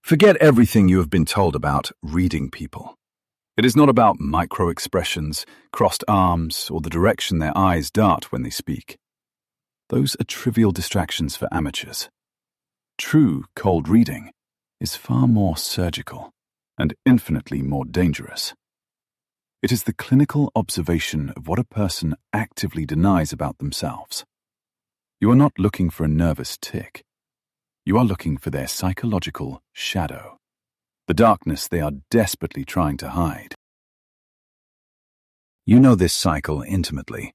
Forget everything you have been told about reading people. It is not about micro-expressions, crossed arms, or the direction their eyes dart when they speak. Those are trivial distractions for amateurs. True cold reading is far more surgical and infinitely more dangerous. It is the clinical observation of what a person actively denies about themselves. You are not looking for a nervous tic. You are looking for their psychological shadow, the darkness they are desperately trying to hide. You know this cycle intimately.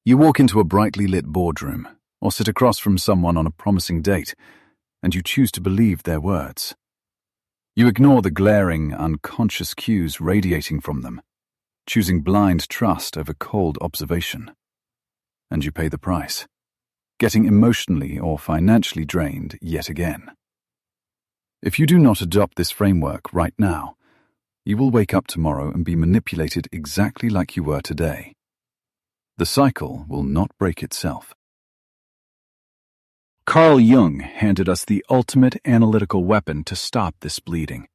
You walk into a brightly lit boardroom or sit across from someone on a promising date, and you choose to believe their words. You ignore the glaring, unconscious cues radiating from them, choosing blind trust over cold observation. And you pay the price, getting emotionally or financially drained yet again. If you do not adopt this framework right now, you will wake up tomorrow and be manipulated exactly like you were today. The cycle will not break itself. Carl Jung handed us the ultimate analytical weapon to stop this bleeding: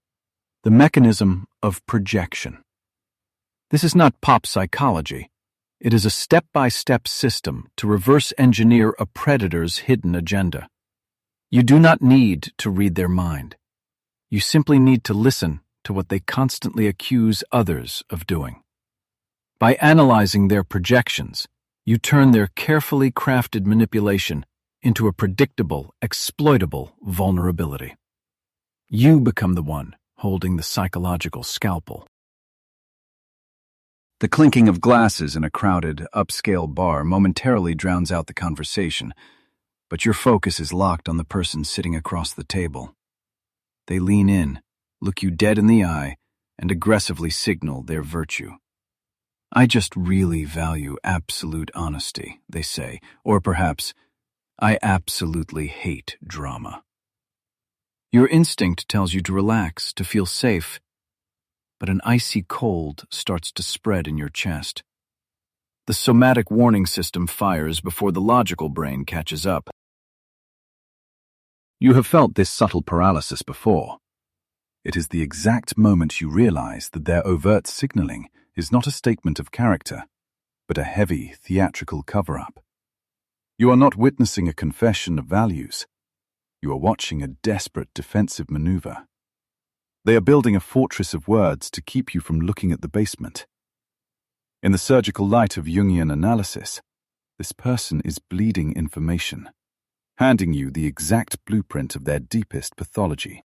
the mechanism of projection. This is not pop psychology. It is a step-by-step system to reverse engineer a predator's hidden agenda. You do not need to read their mind. You simply need to listen to what they constantly accuse others of doing. By analyzing their projections, you turn their carefully crafted manipulation into a predictable, exploitable vulnerability. You become the one holding the psychological scalpel. The clinking of glasses in a crowded, upscale bar momentarily drowns out the conversation, but your focus is locked on the person sitting across the table. They lean in, look you dead in the eye, and aggressively signal their virtue. "I just really value absolute honesty," they say, or perhaps, "I absolutely hate drama." Your instinct tells you to relax, to feel safe, but an icy cold starts to spread in your chest. The somatic warning system fires before the logical brain catches up. You have felt this subtle paralysis before. It is the exact moment you realize that their overt signaling is not a statement of character, but a heavy, theatrical cover-up. You are not witnessing a confession of values. You are watching a desperate defensive maneuver. They are building a fortress of words to keep you from looking at the basement. In the surgical light of Jungian analysis, this person is bleeding information, handing you the exact blueprint of their deepest pathology.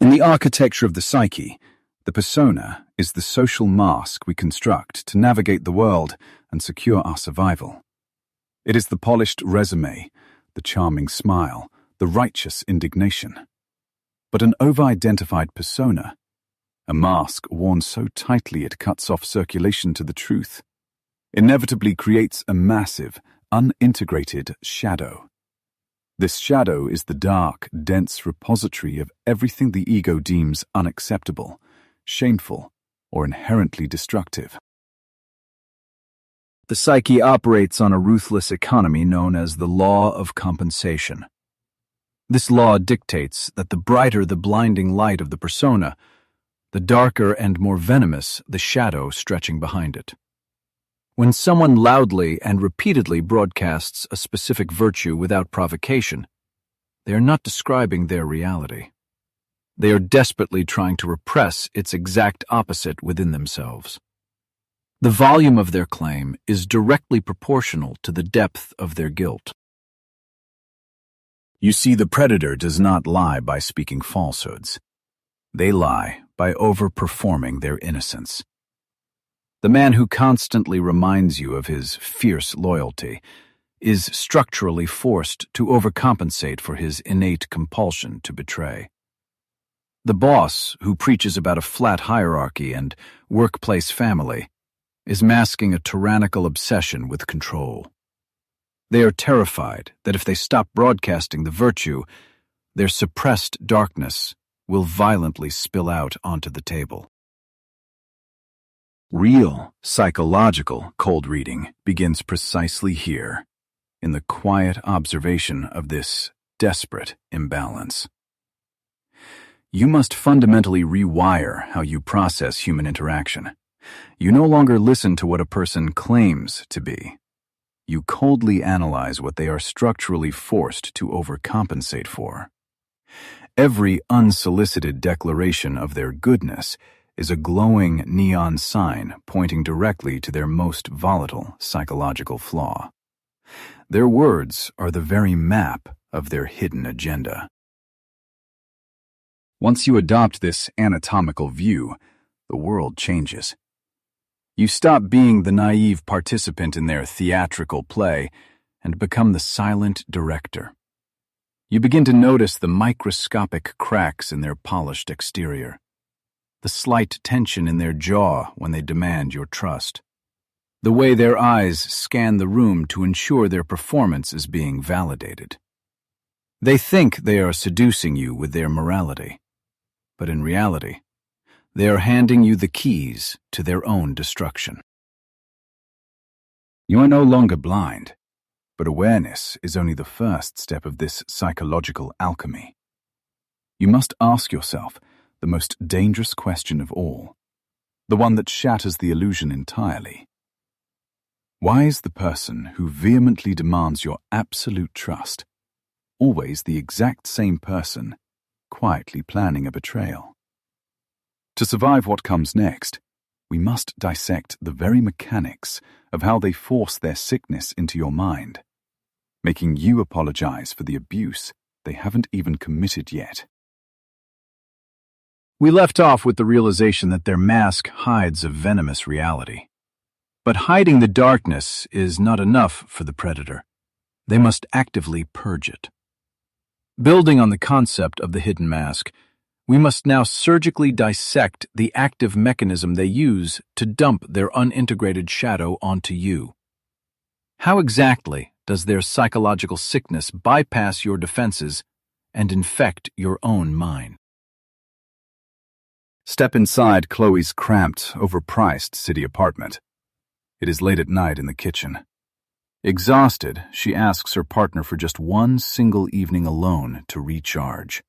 In the architecture of the psyche, the persona is the social mask we construct to navigate the world and secure our survival. It is the polished resume, the charming smile, the righteous indignation. But an over-identified persona, a mask worn so tightly it cuts off circulation to the truth, inevitably creates a massive, unintegrated shadow. This shadow is the dark, dense repository of everything the ego deems unacceptable, shameful, or inherently destructive. The psyche operates on a ruthless economy known as the law of compensation. This law dictates that the brighter the blinding light of the persona, the darker and more venomous the shadow stretching behind it. When someone loudly and repeatedly broadcasts a specific virtue without provocation, they are not describing their reality. They are desperately trying to repress its exact opposite within themselves. The volume of their claim is directly proportional to the depth of their guilt. You see, the predator does not lie by speaking falsehoods. They lie by overperforming their innocence. The man who constantly reminds you of his fierce loyalty is structurally forced to overcompensate for his innate compulsion to betray. The boss who preaches about a flat hierarchy and workplace family is masking a tyrannical obsession with control. They are terrified that if they stop broadcasting the virtue, their suppressed darkness will violently spill out onto the table. Real, psychological cold reading begins precisely here, in the quiet observation of this desperate imbalance. You must fundamentally rewire how you process human interaction. You no longer listen to what a person claims to be. You coldly analyze what they are structurally forced to overcompensate for. Every unsolicited declaration of their goodness is a glowing neon sign pointing directly to their most volatile psychological flaw. Their words are the very map of their hidden agenda. Once you adopt this anatomical view, the world changes. You stop being the naive participant in their theatrical play and become the silent director. You begin to notice the microscopic cracks in their polished exterior, the slight tension in their jaw when they demand your trust, the way their eyes scan the room to ensure their performance is being validated. They think they are seducing you with their morality, but in reality, they are handing you the keys to their own destruction. You are no longer blind, but awareness is only the first step of this psychological alchemy. You must ask yourself the most dangerous question of all, the one that shatters the illusion entirely. Why is the person who vehemently demands your absolute trust always the exact same person quietly planning a betrayal? To survive what comes next, we must dissect the very mechanics of how they force their sickness into your mind, making you apologize for the abuse they haven't even committed yet. We left off with the realization that their mask hides a venomous reality. But hiding the darkness is not enough for the predator. They must actively purge it. Building on the concept of the hidden mask, we must now surgically dissect the active mechanism they use to dump their unintegrated shadow onto you. How exactly does their psychological sickness bypass your defenses and infect your own mind? Step inside Chloe's cramped, overpriced city apartment. It is late at night in the kitchen. Exhausted, she asks her partner for just one single evening alone to recharge.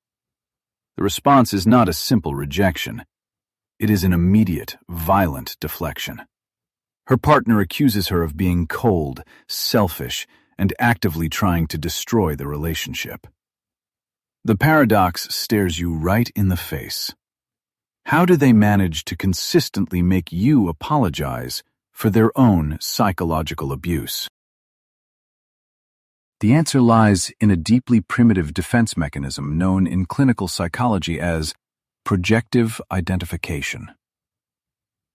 The response is not a simple rejection. It is an immediate, violent deflection. Her partner accuses her of being cold, selfish, and actively trying to destroy the relationship. The paradox stares you right in the face. How do they manage to consistently make you apologize for their own psychological abuse? The answer lies in a deeply primitive defense mechanism known in clinical psychology as projective identification.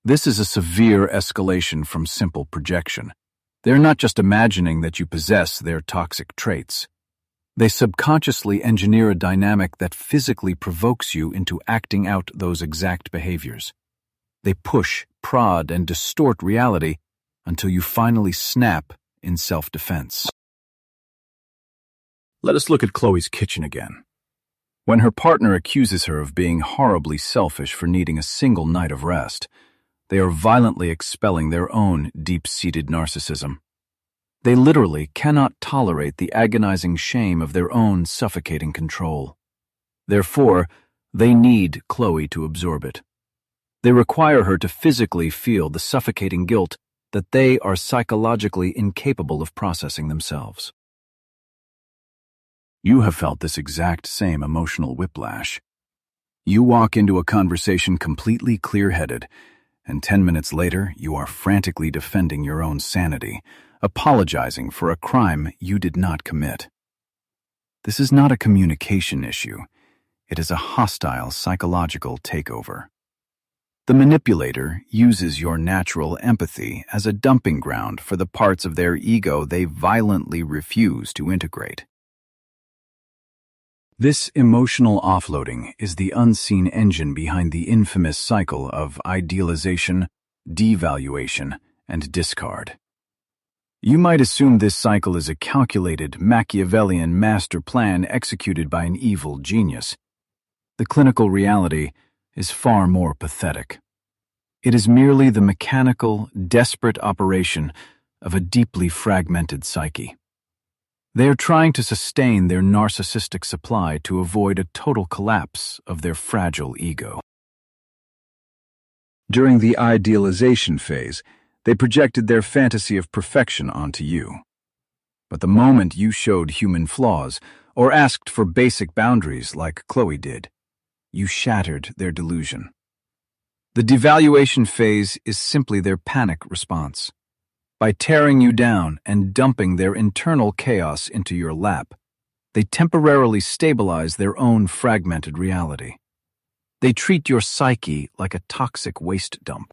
This is a severe escalation from simple projection. They're not just imagining that you possess their toxic traits. They subconsciously engineer a dynamic that physically provokes you into acting out those exact behaviors. They push, prod, and distort reality until you finally snap in self-defense. Let us look at Chloe's kitchen again. When her partner accuses her of being horribly selfish for needing a single night of rest, they are violently expelling their own deep-seated narcissism. They literally cannot tolerate the agonizing shame of their own suffocating control. Therefore, they need Chloe to absorb it. They require her to physically feel the suffocating guilt that they are psychologically incapable of processing themselves. You have felt this exact same emotional whiplash. You walk into a conversation completely clear-headed, and 10 minutes later you are frantically defending your own sanity, apologizing for a crime you did not commit. This is not a communication issue. It is a hostile psychological takeover. The manipulator uses your natural empathy as a dumping ground for the parts of their ego they violently refuse to integrate. This emotional offloading is the unseen engine behind the infamous cycle of idealization, devaluation, and discard. You might assume this cycle is a calculated Machiavellian master plan executed by an evil genius. The clinical reality is far more pathetic. It is merely the mechanical, desperate operation of a deeply fragmented psyche. They are trying to sustain their narcissistic supply to avoid a total collapse of their fragile ego. During the idealization phase, they projected their fantasy of perfection onto you. But the moment you showed human flaws, or asked for basic boundaries like Chloe did, you shattered their delusion. The devaluation phase is simply their panic response. By tearing you down and dumping their internal chaos into your lap, they temporarily stabilize their own fragmented reality. They treat your psyche like a toxic waste dump.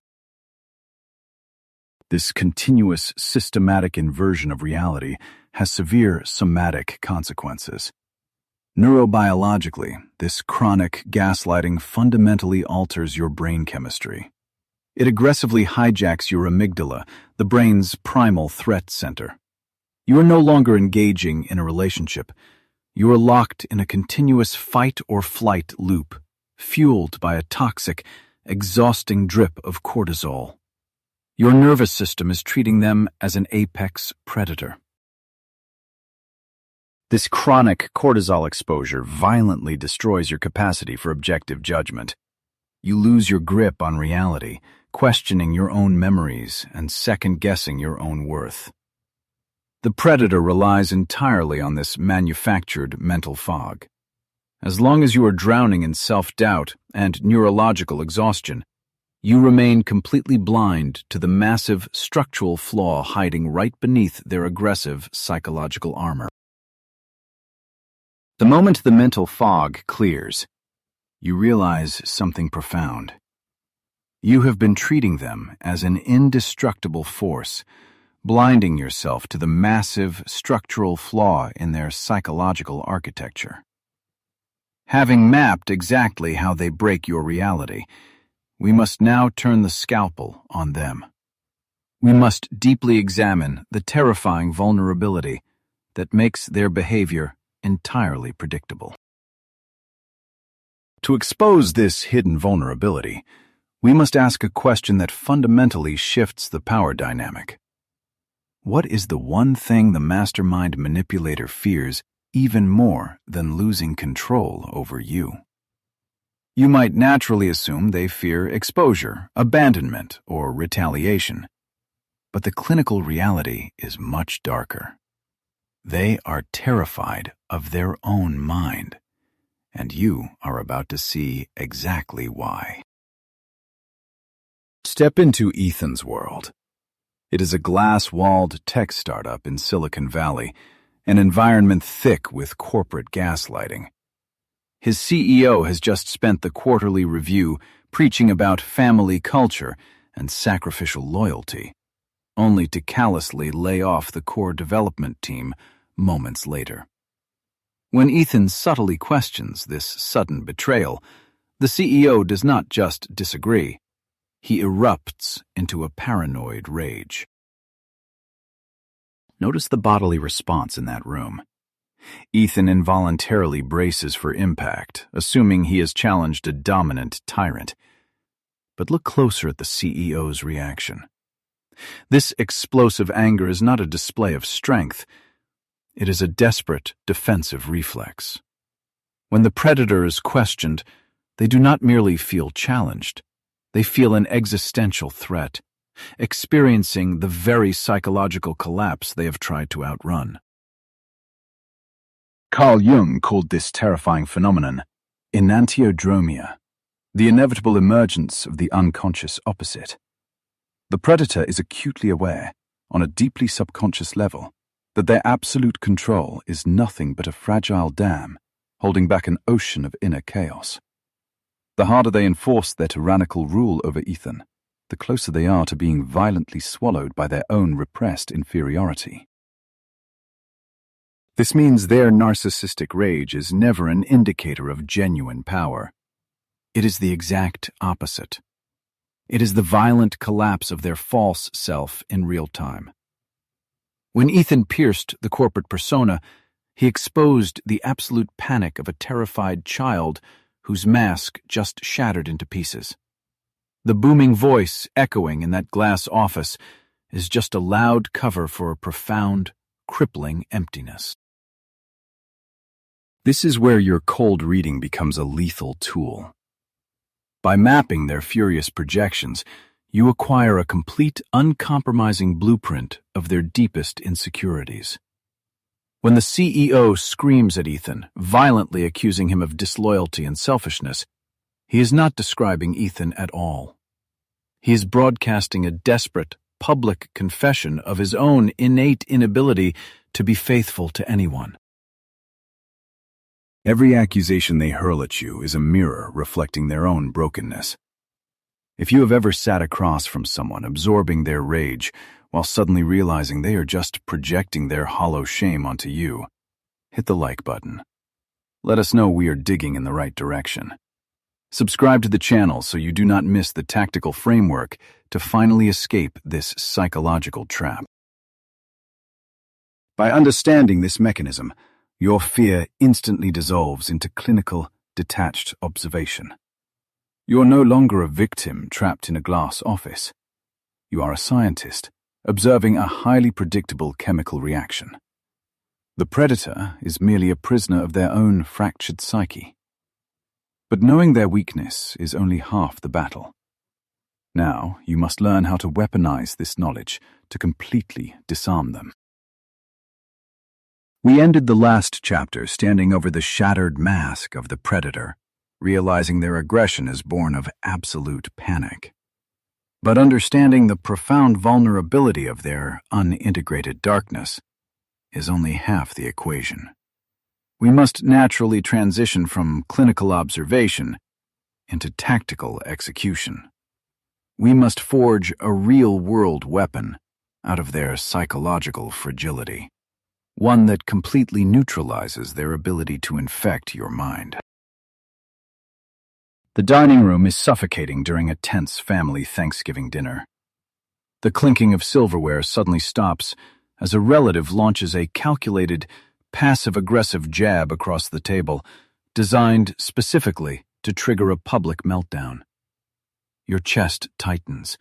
This continuous, systematic inversion of reality has severe somatic consequences. Neurobiologically, this chronic gaslighting fundamentally alters your brain chemistry. It aggressively hijacks your amygdala, the brain's primal threat center. You are no longer engaging in a relationship. You are locked in a continuous fight-or-flight loop, fueled by a toxic, exhausting drip of cortisol. Your nervous system is treating them as an apex predator. This chronic cortisol exposure violently destroys your capacity for objective judgment. You lose your grip on reality, questioning your own memories and second-guessing your own worth. The predator relies entirely on this manufactured mental fog. As long as you are drowning in self-doubt and neurological exhaustion, you remain completely blind to the massive structural flaw hiding right beneath their aggressive psychological armor. The moment the mental fog clears, you realize something profound. You have been treating them as an indestructible force, blinding yourself to the massive structural flaw in their psychological architecture. Having mapped exactly how they break your reality, we must now turn the scalpel on them. We must deeply examine the terrifying vulnerability that makes their behavior entirely predictable. To expose this hidden vulnerability, we must ask a question that fundamentally shifts the power dynamic. What is the one thing the mastermind manipulator fears even more than losing control over you? You might naturally assume they fear exposure, abandonment, or retaliation. But the clinical reality is much darker. They are terrified of their own mind, and you are about to see exactly why. Step into Ethan's world. It is a glass-walled tech startup in Silicon Valley, an environment thick with corporate gaslighting. His CEO has just spent the quarterly review preaching about family culture and sacrificial loyalty, only to callously lay off the core development team moments later. When Ethan subtly questions this sudden betrayal, the CEO does not just disagree. He erupts into a paranoid rage. Notice the bodily response in that room. Ethan involuntarily braces for impact, assuming he has challenged a dominant tyrant. But look closer at the CEO's reaction. This explosive anger is not a display of strength. It is a desperate, defensive reflex. When the predator is questioned, they do not merely feel challenged. They feel an existential threat, experiencing the very psychological collapse they have tried to outrun. Carl Jung called this terrifying phenomenon enantiodromia, the inevitable emergence of the unconscious opposite. The predator is acutely aware, on a deeply subconscious level, that their absolute control is nothing but a fragile dam holding back an ocean of inner chaos. The harder they enforce their tyrannical rule over Ethan, the closer they are to being violently swallowed by their own repressed inferiority. This means their narcissistic rage is never an indicator of genuine power. It is the exact opposite. It is the violent collapse of their false self in real time. When Ethan pierced the corporate persona, he exposed the absolute panic of a terrified child whose mask just shattered into pieces. The booming voice echoing in that glass office is just a loud cover for a profound, crippling emptiness. This is where your cold reading becomes a lethal tool. By mapping their furious projections, you acquire a complete, uncompromising blueprint of their deepest insecurities. When the CEO screams at Ethan, violently accusing him of disloyalty and selfishness, he is not describing Ethan at all. He is broadcasting a desperate, public confession of his own innate inability to be faithful to anyone. Every accusation they hurl at you is a mirror reflecting their own brokenness. If you have ever sat across from someone absorbing their rage while suddenly realizing they are just projecting their hollow shame onto you, hit the like button. Let us know we are digging in the right direction. Subscribe to the channel so you do not miss the tactical framework to finally escape this psychological trap. By understanding this mechanism, your fear instantly dissolves into clinical, detached observation. You are no longer a victim trapped in a glass office. You are a scientist, observing a highly predictable chemical reaction. The predator is merely a prisoner of their own fractured psyche. But knowing their weakness is only half the battle. Now you must learn how to weaponize this knowledge to completely disarm them. We ended the last chapter standing over the shattered mask of the predator, realizing their aggression is born of absolute panic. But understanding the profound vulnerability of their unintegrated darkness is only half the equation. We must naturally transition from clinical observation into tactical execution. We must forge a real-world weapon out of their psychological fragility, one that completely neutralizes their ability to infect your mind. The dining room is suffocating during a tense family Thanksgiving dinner. The clinking of silverware suddenly stops as a relative launches a calculated, passive-aggressive jab across the table, designed specifically to trigger a public meltdown. Your chest tightens.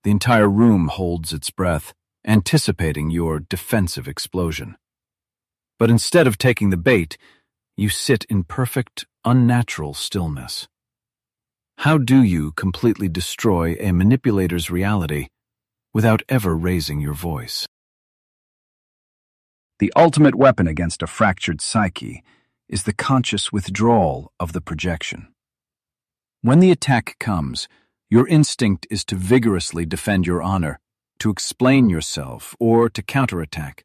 The entire room holds its breath, anticipating your defensive explosion. But instead of taking the bait, you sit in perfect, unnatural stillness. How do you completely destroy a manipulator's reality without ever raising your voice? The ultimate weapon against a fractured psyche is the conscious withdrawal of the projection. When the attack comes, your instinct is to vigorously defend your honor, to explain yourself, or to counterattack.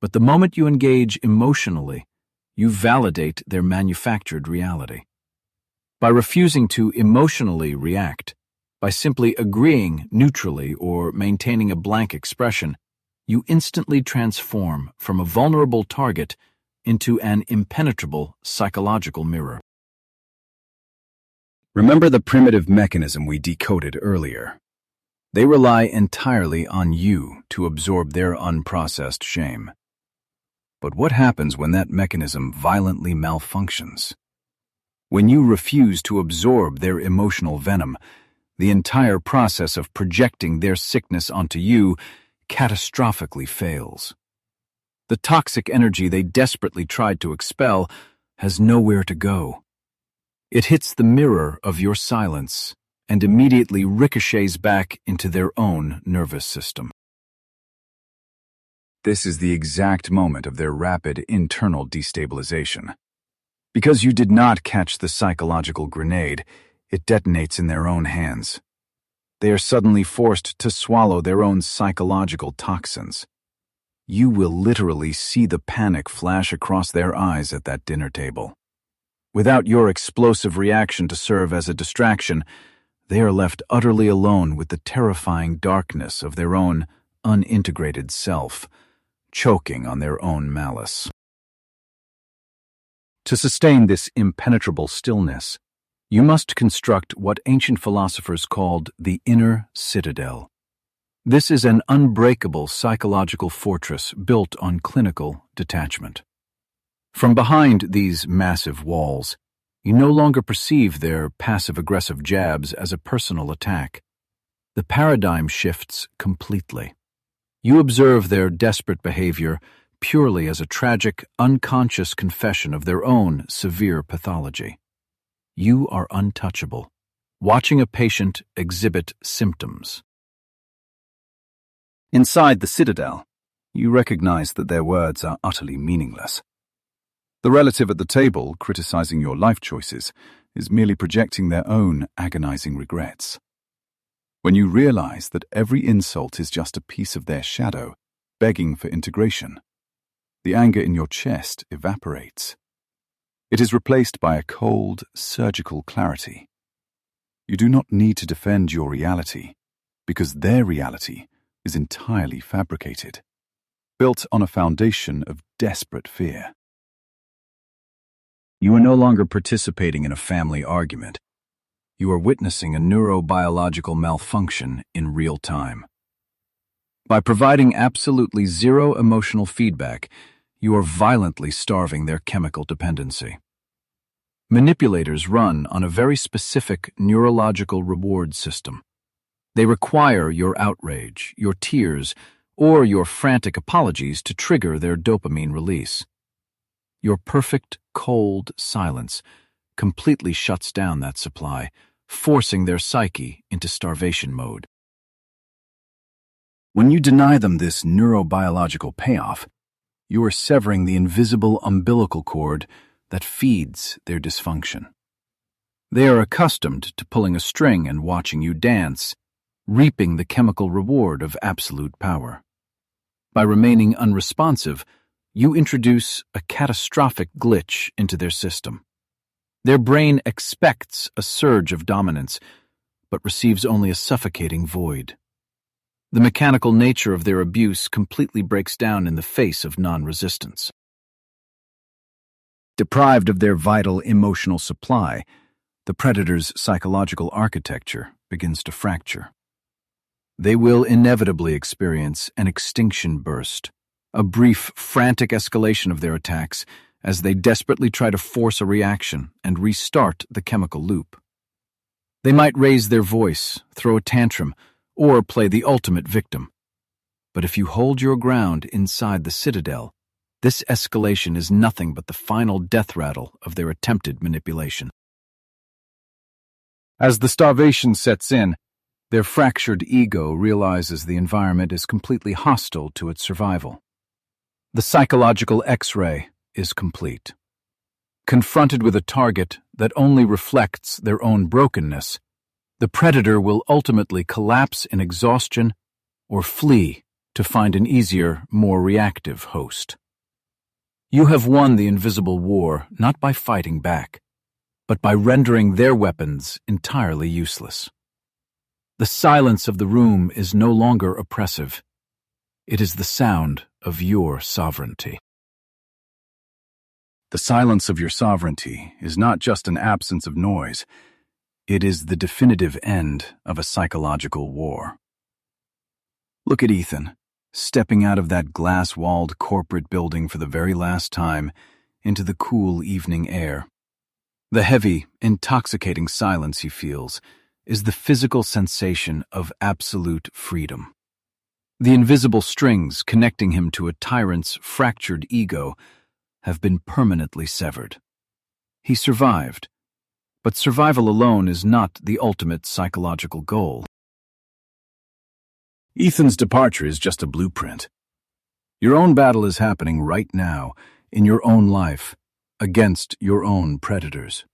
But the moment you engage emotionally, you validate their manufactured reality. By refusing to emotionally react, by simply agreeing neutrally or maintaining a blank expression, you instantly transform from a vulnerable target into an impenetrable psychological mirror. Remember the primitive mechanism we decoded earlier. They rely entirely on you to absorb their unprocessed shame. But what happens when that mechanism violently malfunctions? When you refuse to absorb their emotional venom, the entire process of projecting their sickness onto you catastrophically fails. The toxic energy they desperately tried to expel has nowhere to go. It hits the mirror of your silence and immediately ricochets back into their own nervous system. This is the exact moment of their rapid internal destabilization. Because you did not catch the psychological grenade, it detonates in their own hands. They are suddenly forced to swallow their own psychological toxins. You will literally see the panic flash across their eyes at that dinner table. Without your explosive reaction to serve as a distraction, they are left utterly alone with the terrifying darkness of their own unintegrated self, choking on their own malice. To sustain this impenetrable stillness, you must construct what ancient philosophers called the inner citadel. This is an unbreakable psychological fortress built on clinical detachment. From behind these massive walls, you no longer perceive their passive-aggressive jabs as a personal attack. The paradigm shifts completely. You observe their desperate behavior purely as a tragic, unconscious confession of their own severe pathology. You are untouchable, watching a patient exhibit symptoms. Inside the citadel, you recognize that their words are utterly meaningless. The relative at the table, criticizing your life choices, is merely projecting their own agonizing regrets. When you realize that every insult is just a piece of their shadow, begging for integration, the anger in your chest evaporates. It is replaced by a cold, surgical clarity. You do not need to defend your reality, because their reality is entirely fabricated, built on a foundation of desperate fear. You are no longer participating in a family argument. You are witnessing a neurobiological malfunction in real time. By providing absolutely zero emotional feedback, you are violently starving their chemical dependency. Manipulators run on a very specific neurological reward system. They require your outrage, your tears, or your frantic apologies to trigger their dopamine release. Your perfect, cold silence completely shuts down that supply, forcing their psyche into starvation mode. When you deny them this neurobiological payoff, you are severing the invisible umbilical cord that feeds their dysfunction. They are accustomed to pulling a string and watching you dance, reaping the chemical reward of absolute power. By remaining unresponsive, you introduce a catastrophic glitch into their system. Their brain expects a surge of dominance, but receives only a suffocating void. The mechanical nature of their abuse completely breaks down in the face of non-resistance. Deprived of their vital emotional supply, the predator's psychological architecture begins to fracture. They will inevitably experience an extinction burst, a brief, frantic escalation of their attacks as they desperately try to force a reaction and restart the chemical loop. They might raise their voice, throw a tantrum, or play the ultimate victim. But if you hold your ground inside the citadel, this escalation is nothing but the final death rattle of their attempted manipulation. As the starvation sets in, their fractured ego realizes the environment is completely hostile to its survival. The psychological X-ray is complete. Confronted with a target that only reflects their own brokenness, the predator will ultimately collapse in exhaustion or flee to find an easier, more reactive host. You have won the invisible war not by fighting back, but by rendering their weapons entirely useless. The silence of the room is no longer oppressive. It is the sound of your sovereignty. The silence of your sovereignty is not just an absence of noise. It is the definitive end of a psychological war. Look at Ethan, stepping out of that glass-walled corporate building for the very last time into the cool evening air. The heavy, intoxicating silence he feels is the physical sensation of absolute freedom. The invisible strings connecting him to a tyrant's fractured ego have been permanently severed. He survived, but survival alone is not the ultimate psychological goal. Ethan's departure is just a blueprint. Your own battle is happening right now, in your own life, against your own predators.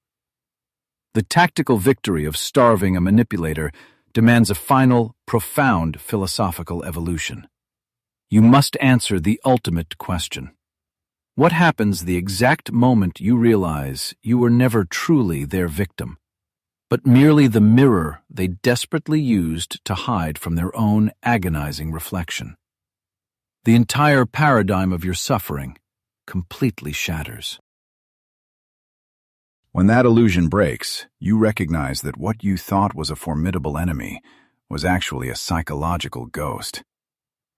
The tactical victory of starving a manipulator demands a final, profound philosophical evolution. You must answer the ultimate question. What happens the exact moment you realize you were never truly their victim, but merely the mirror they desperately used to hide from their own agonizing reflection? The entire paradigm of your suffering completely shatters. When that illusion breaks, you recognize that what you thought was a formidable enemy was actually a psychological ghost.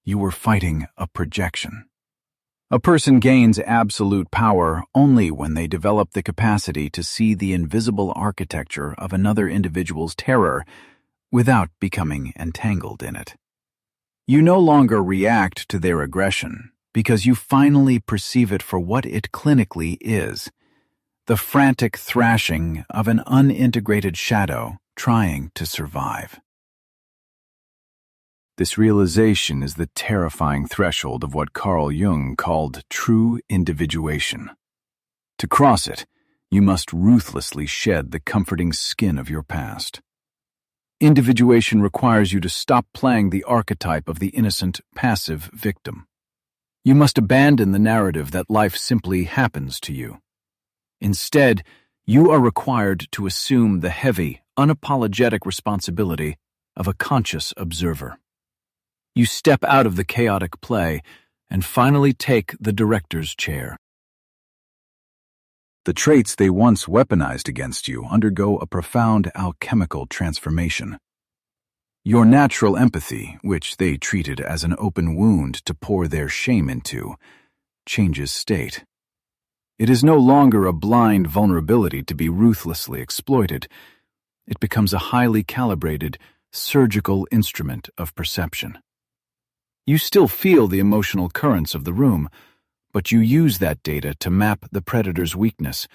You were fighting a projection. A person gains absolute power only when they develop the capacity to see the invisible architecture of another individual's terror without becoming entangled in it. You no longer react to their aggression. because you finally perceive it for what it clinically is: the frantic thrashing of an unintegrated shadow trying to survive. This realization is the terrifying threshold of what Carl Jung called true individuation. To cross it, you must ruthlessly shed the comforting skin of your past. Individuation requires you to stop playing the archetype of the innocent, passive victim. You must abandon the narrative that life simply happens to you. Instead, you are required to assume the heavy, unapologetic responsibility of a conscious observer. You step out of the chaotic play and finally take the director's chair. The traits they once weaponized against you undergo a profound alchemical transformation. Your natural empathy, which they treated as an open wound to pour their shame into, changes state. It is no longer a blind vulnerability to be ruthlessly exploited. It becomes a highly calibrated, surgical instrument of perception. You still feel the emotional currents of the room, but you use that data to map the predator's weakness,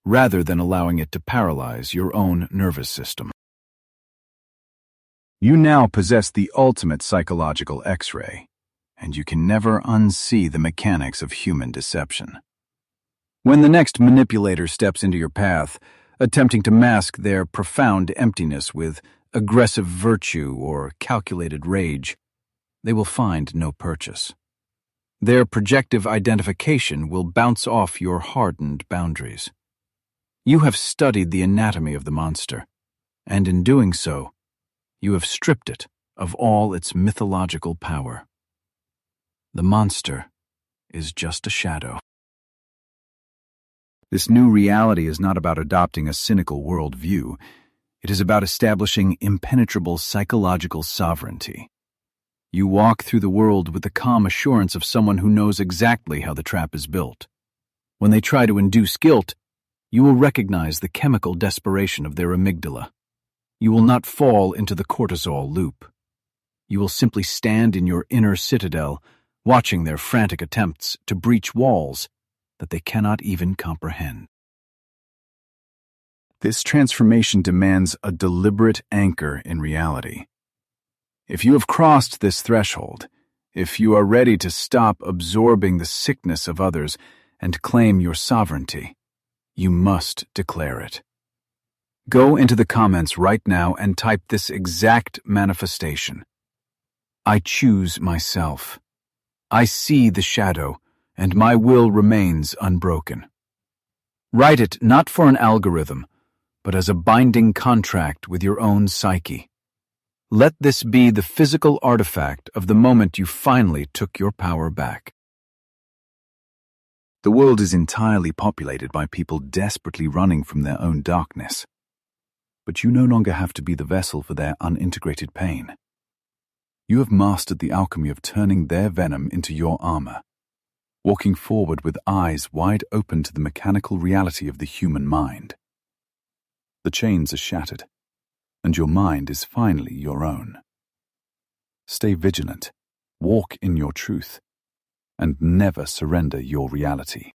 rather than allowing it to paralyze your own nervous system. You now possess the ultimate psychological X-ray, and you can never unsee the mechanics of human deception. When the next manipulator steps into your path, attempting to mask their profound emptiness with aggressive virtue or calculated rage, they will find no purchase. Their projective identification will bounce off your hardened boundaries. You have studied the anatomy of the monster, and in doing so, you have stripped it of all its mythological power. The monster is just a shadow. This new reality is not about adopting a cynical worldview. It is about establishing impenetrable psychological sovereignty. You walk through the world with the calm assurance of someone who knows exactly how the trap is built. When they try to induce guilt, you will recognize the chemical desperation of their amygdala. You will not fall into the cortisol loop. You will simply stand in your inner citadel, watching their frantic attempts to breach walls that they cannot even comprehend. This transformation demands a deliberate anchor in reality. If you have crossed this threshold, if you are ready to stop absorbing the sickness of others and claim your sovereignty, you must declare it. Go into the comments right now and type this exact manifestation. I choose myself. I see the shadow, and my will remains unbroken. Write it not for an algorithm, but as a binding contract with your own psyche. Let this be the physical artifact of the moment you finally took your power back. The world is entirely populated by people desperately running from their own darkness. But you no longer have to be the vessel for their unintegrated pain. You have mastered the alchemy of turning their venom into your armor, walking forward with eyes wide open to the mechanical reality of the human mind. The chains are shattered, and your mind is finally your own. Stay vigilant, walk in your truth, and never surrender your reality.